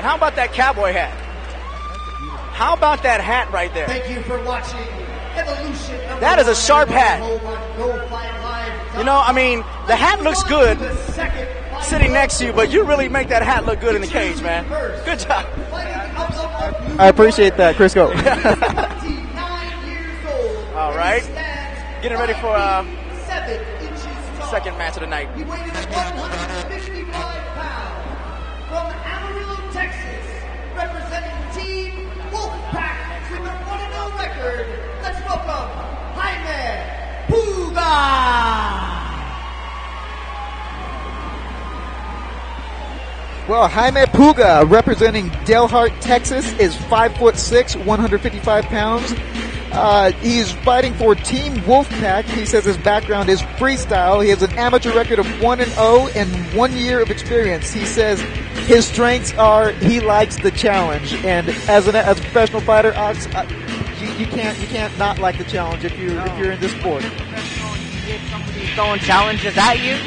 And how about that cowboy hat? How about that hat right there? Thank you for watching Evolution. That is a sharp hat. You know, I mean, the hat looks good sitting next to you, but you really make that hat look good in the cage, man. Good job. I appreciate that, Crisco. All right. Getting ready for second match of the night. He weighed in at 155 pounds from Amarillo, Texas, representing Team Wolfpack with a 1-0 record. Let's welcome Jaime Puga. Well, Jaime Puga, representing Delhart, Texas, is 5'6", 155 pounds. He's fighting for Team Wolfpack. He says his background is freestyle. He has an amateur record of 1-0 and 1 year of experience. He says his strengths are he likes the challenge. And as a professional fighter, Ox, you can't not like the challenge if you're in this sport. You get somebody throwing challenges at you,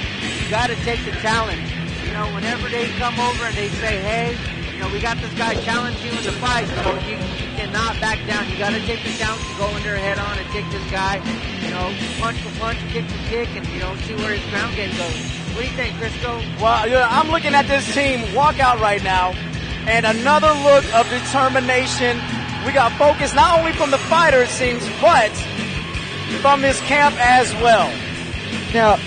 you got to take the challenge. You know, whenever they come over and they say, hey, you know, we got this guy challenge you in the fight, so you cannot back down. You got to take the challenge to go in there head on and take this guy, you know, punch for punch, kick for kick, and, you know, see where his ground game goes. What do you think, Crisco? Well, yeah, I'm looking at this team walk out right now, and another look of determination. We got focus not only from the fighter, it seems, but from his camp as well. Now,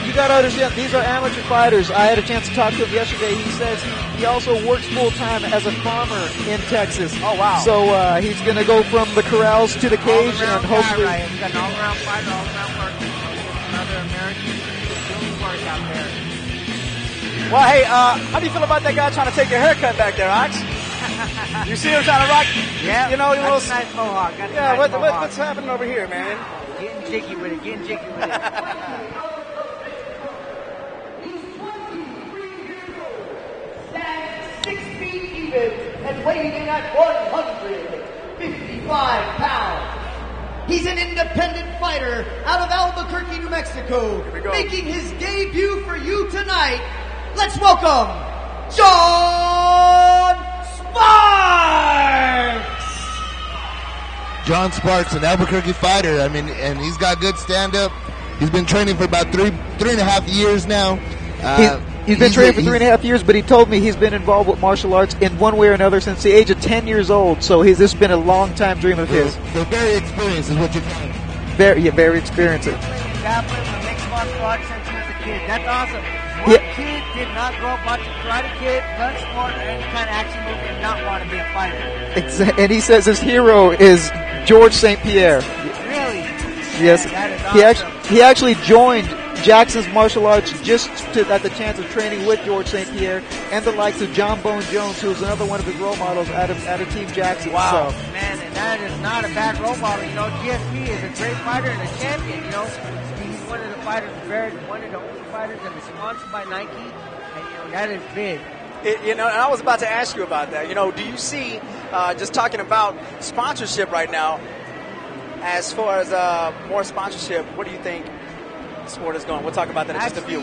you got to understand, these are amateur fighters. I had a chance to talk to him yesterday. He says he also works full-time as a farmer in Texas. Oh, wow. So he's going to go from the corrals to the cage and hopefully... Guy, right? He's got an all-around fighter, all-around worker. Another American doing work out there. Well, hey, how do you feel about that guy trying to take your haircut back there, Ox? You see him trying to rock? Yeah, you know, that's a nice mohawk. Yeah, what's happening over here, man? Getting jiggy with it, getting jiggy with it. Stands 6 feet even and weighing in at 155 pounds. He's an independent fighter out of Albuquerque, New Mexico, making his debut for you tonight. Let's welcome John Sparks! John Sparks, an Albuquerque fighter. I mean, and he's got good stand-up. He's been training for about three and a half years now. He's been training for 3.5 years, but he told me he's been involved with martial arts in one way or another since the age of 10 years old. So this has been a long-time dream of his. So very experienced is what you're telling me. Very experienced. Grappling with mixed martial arts since he was a kid. That's awesome. What kid did not grow up watching Karate Kid, Bloodsport, or any kind of action movie and not want to be a fighter? And he says his hero is George St. Pierre. Really? Yes. Man, that is awesome. He actually joined Jackson's martial arts just at the chance of training with George St. Pierre and the likes of John Bone Jones, who is another one of his role models out of Team Jackson. Wow. So. Man, and that is not a bad role model. You know, GSP is a great fighter and a champion, you know. He's one of the fighters, one of the only fighters that is sponsored by Nike, and, you know, that is big. You know, and I was about to ask you about that. You know, do you see, just talking about sponsorship right now, as far as more sponsorship, what do you think the sport is going? We'll talk about that in just a few.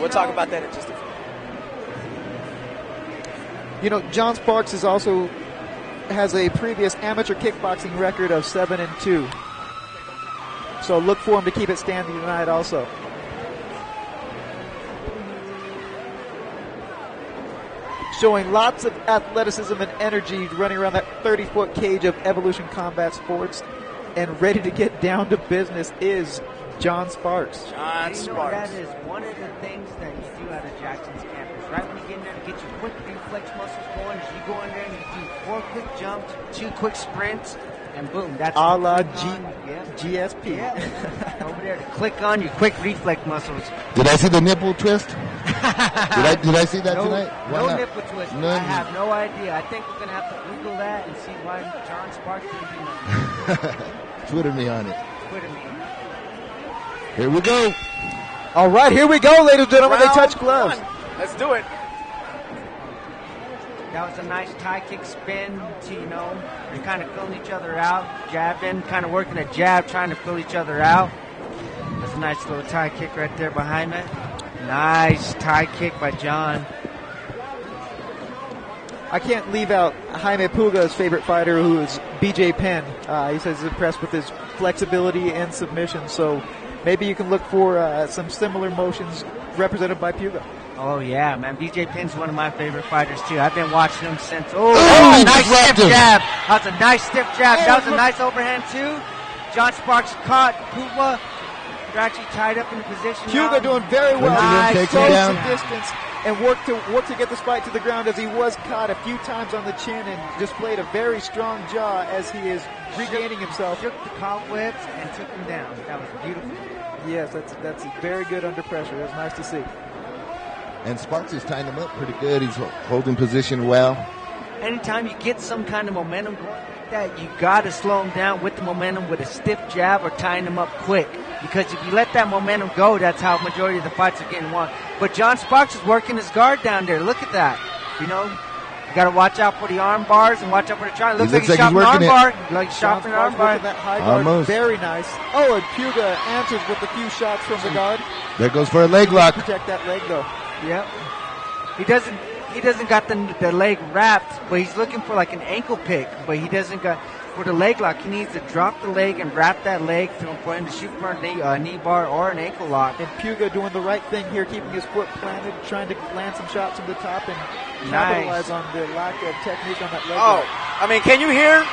You know, John Sparks has a previous amateur kickboxing record of 7-2. So look for him to keep it standing tonight also. Showing lots of athleticism and energy running around that 30-foot cage of Evolution Combat Sports, and ready to get down to business is John Sparks. That is one of the things that you do out of Jackson's campus. Right when you get in there to get your quick reflex muscles going, is you go in there and you do 4 quick jumps, 2 quick sprints, and boom, that's a la GSP. Yeah. Over there to click on your quick reflex muscles. Did I see the nipple twist? Did I see that tonight? No nipple twist. None. I have no idea. I think we're going to have to Google that and see why John Sparks didn't do nothing. Twitter me on it. Twitter me. Here we go. All right, here we go, ladies and gentlemen. They touch gloves. Let's do it. That was a nice tie kick spin to, you know, they're kind of filling each other out. Jab in, kind of working a jab, trying to fill each other out. That's a nice little tie kick right there behind it. Nice tie kick by John. I can't leave out Jaime Puga's favorite fighter, who is BJ Penn. He says he's impressed with his flexibility and submission. So maybe you can look for some similar motions represented by Puga. Oh, yeah, man. BJ Penn's one of my favorite fighters, too. I've been watching him since. Nice stiff jab. That's a nice stiff jab. That was a nice overhand, too. John Sparks caught Puga. They're actually tied up in the position. Puga doing very well. Nice. Close some distance and work to get this fight to the ground, as he was caught a few times on the chin and displayed a very strong jaw as he is regaining himself. Shook the cobwebs and took him down. That was beautiful. Yes, that's very good under pressure. It was nice to see. And Sparks is tying him up pretty good. He's holding position well. Anytime you get some kind of momentum going like that, you got to slow him down with the momentum with a stiff jab or tying him up quick. Because if you let that momentum go, that's how majority of the fights are getting won. But John Sparks is working his guard down there. Look at that. You know, you got to watch out for the arm bars and watch out for the triangle. Looks like he's shot an arm bar. Like shot an arm bar. That high guard. Almost. Very nice. Oh, and Puga answers with a few shots from the guard. There goes for a leg lock. Protect that leg, though. Yep. He doesn't got the leg wrapped, but he's looking for like an ankle pick. But he doesn't got for the leg lock. He needs to drop the leg and wrap that leg for him to shoot for a knee bar or an ankle lock. And Puga doing the right thing here, keeping his foot planted, trying to land some shots from the top and capitalize on the lack of technique on that leg. Oh, I mean, can you hear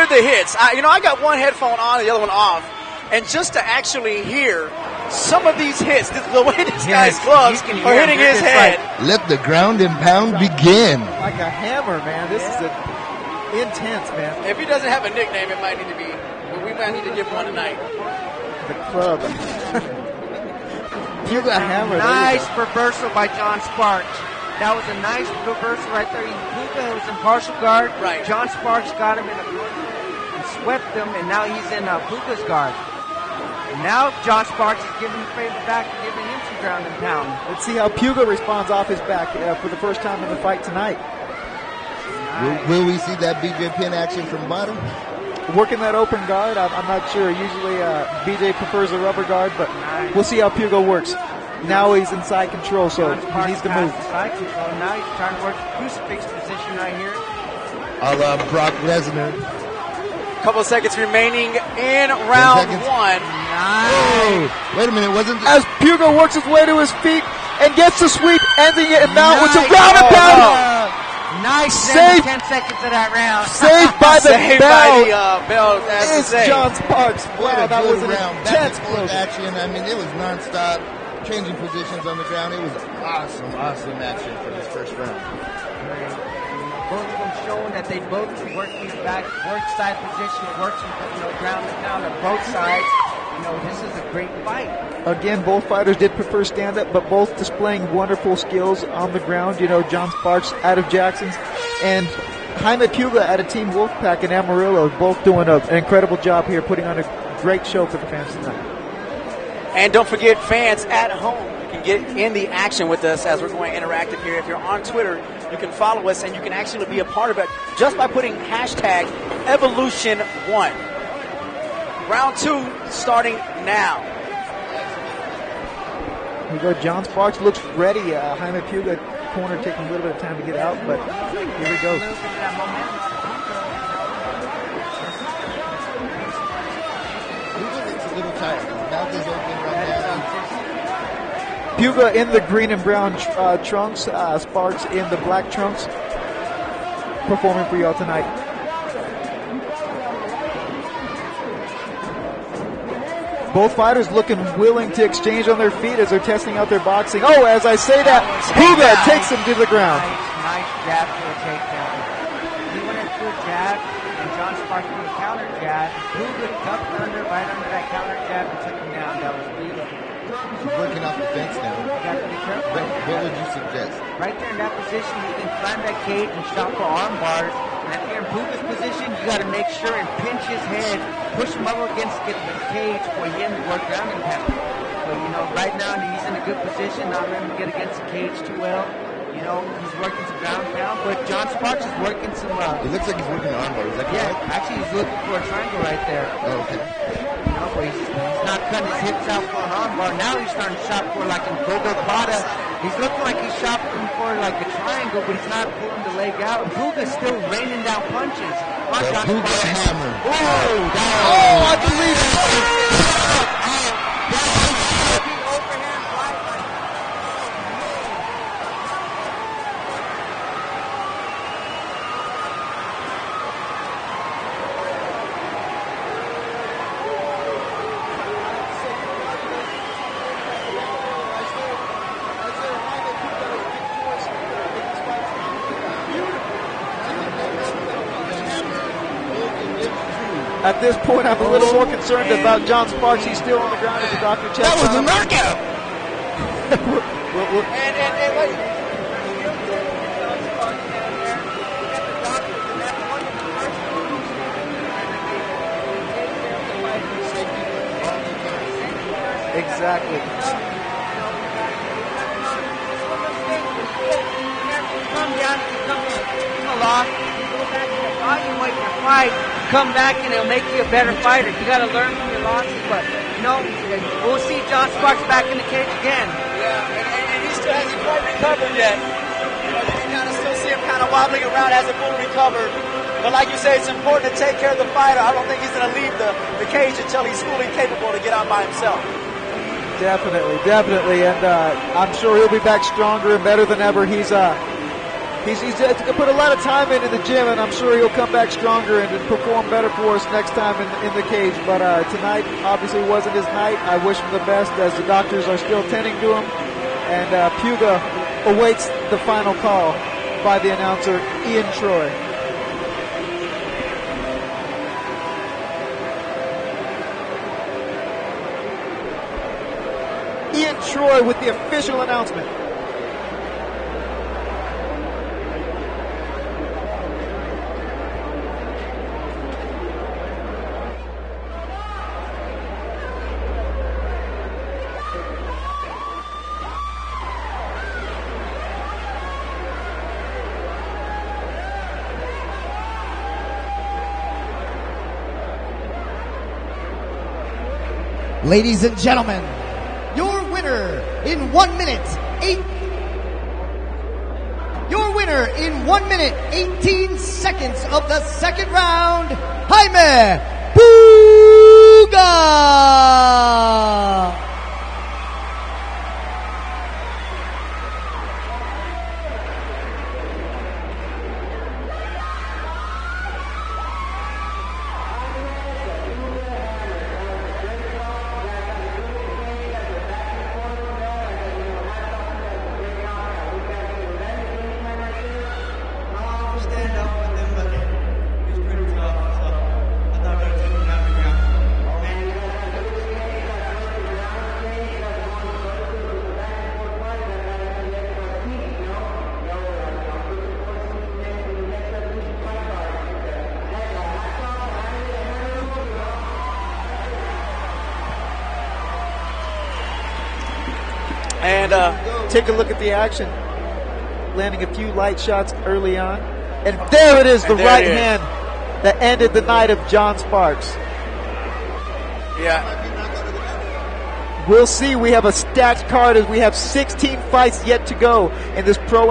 the hits? I got one headphone on, the other one off, and just to actually hear some of these hits, the way this guy's gloves are hitting his head. Let the ground and pound begin. Like a hammer, man. This is intense, man. If he doesn't have a nickname, it might need to be. We might need to give one tonight. The club. Puga hammer. Nice reversal by John Sparks. That was a nice reversal right there. Puga was in partial guard. Right. John Sparks got him in a corner and swept him, and now he's in Puga's guard. Now John Sparks is giving the favor back and giving him some ground and pound. Let's see how Puga responds off his back for the first time in the fight tonight. Nice. Will we see that BJ Penn action from bottom? Working that open guard, I'm not sure. Usually BJ prefers a rubber guard, but we'll see how Puga works. Now he's inside control, so he needs to move. Side control. Now he's trying to work the crucifix position right here. A la Brock Lesnar. Couple of seconds remaining in round one. Nice. Oh, wait a minute, As Puga works his way to his feet and gets the sweep, ending it now with a round and pound. Nice. Saved. 10 seconds of that round. Saved by the bell. As Is John Sparks. Wow, that was an intense action. I mean, it was nonstop, changing positions on the ground. It was awesome action for this first round. Both of them showing that they both work in the back, work side position, work some ground and pound on both sides. This is a great fight. Again, both fighters did prefer stand-up, but both displaying wonderful skills on the ground. John Sparks out of Jackson's and Jaime Puga out of Team Wolfpack in Amarillo, both doing an incredible job here, putting on a great show for the fans tonight. And don't forget, fans at home, you can get in the action with us as we're going interactive here. If you're on Twitter, you can follow us, and you can actually be a part of it just by putting hashtag Evolution1. Round two starting now. Here we go. John Sparks looks ready. Jaime Puga corner taking a little bit of time to get out, but here we go. It's a little tight. His mouth is open right now. Puga in the green and brown trunks. Sparks in the black trunks. Performing for y'all tonight. Both fighters looking willing to exchange on their feet as they're testing out their boxing. Oh, as I say that, Puga takes him to the ground. Nice jab for a takedown. He went into a jab, and John Sparks threw a counter jab. Puga tucked right under that counter jab and took him down. That was beautiful. He's working off the fence now. You got to be careful. What would you suggest? Right there in that position, you can climb that cage and shot for arm bars. And if you're in Puga's position, you got to make sure and pinch his head, push him up against the cage for him to work ground and pound. But right now he's in a good position, not letting him get against the cage too well. He's working some ground and pound, but John Sparks is working some. It looks like he's working the arm bar. Is that correct? Yeah, actually he's looking for a triangle right there. Oh, okay. But he's not cutting his hips out for an armbar. Now he's starting to shot for like a go-go plata. He's looking like he's shopping for like a triangle, but he's not pulling the leg out. Puga's still raining down punches. The Puga hammer. Oh, I believe it. At this point, I'm a little more concerned about John Sparks. He's still on the ground as the doctor checks. That was a knockout. And wait. Exactly. Come down, come along, go back to the evaluate your fight, come back and it'll make you a better fighter. You got to learn from your losses, but we'll see John Sparks back in the cage again. Yeah, and he still hasn't quite recovered yet. You can kind of still see him kind of wobbling around, hasn't fully recovered. But like you say, it's important to take care of the fighter. I don't think he's going to leave the cage until he's fully capable to get out by himself. Definitely, and I'm sure he'll be back stronger and better than ever. He's put a lot of time in the gym, and I'm sure he'll come back stronger and perform better for us next time in the cage. But tonight obviously wasn't his night. I wish him the best as the doctors are still tending to him, and Puga awaits the final call by the announcer, Ian Troy. Ian Troy with the official announcement. Ladies and gentlemen, your winner in 1 minute, 18 seconds of the second round, Jaime Puga! And take a look at the action. Landing a few light shots early on. And there it is, the right hand that ended the night of John Sparks. Yeah. We'll see. We have a stacked card as we have 16 fights yet to go in this pro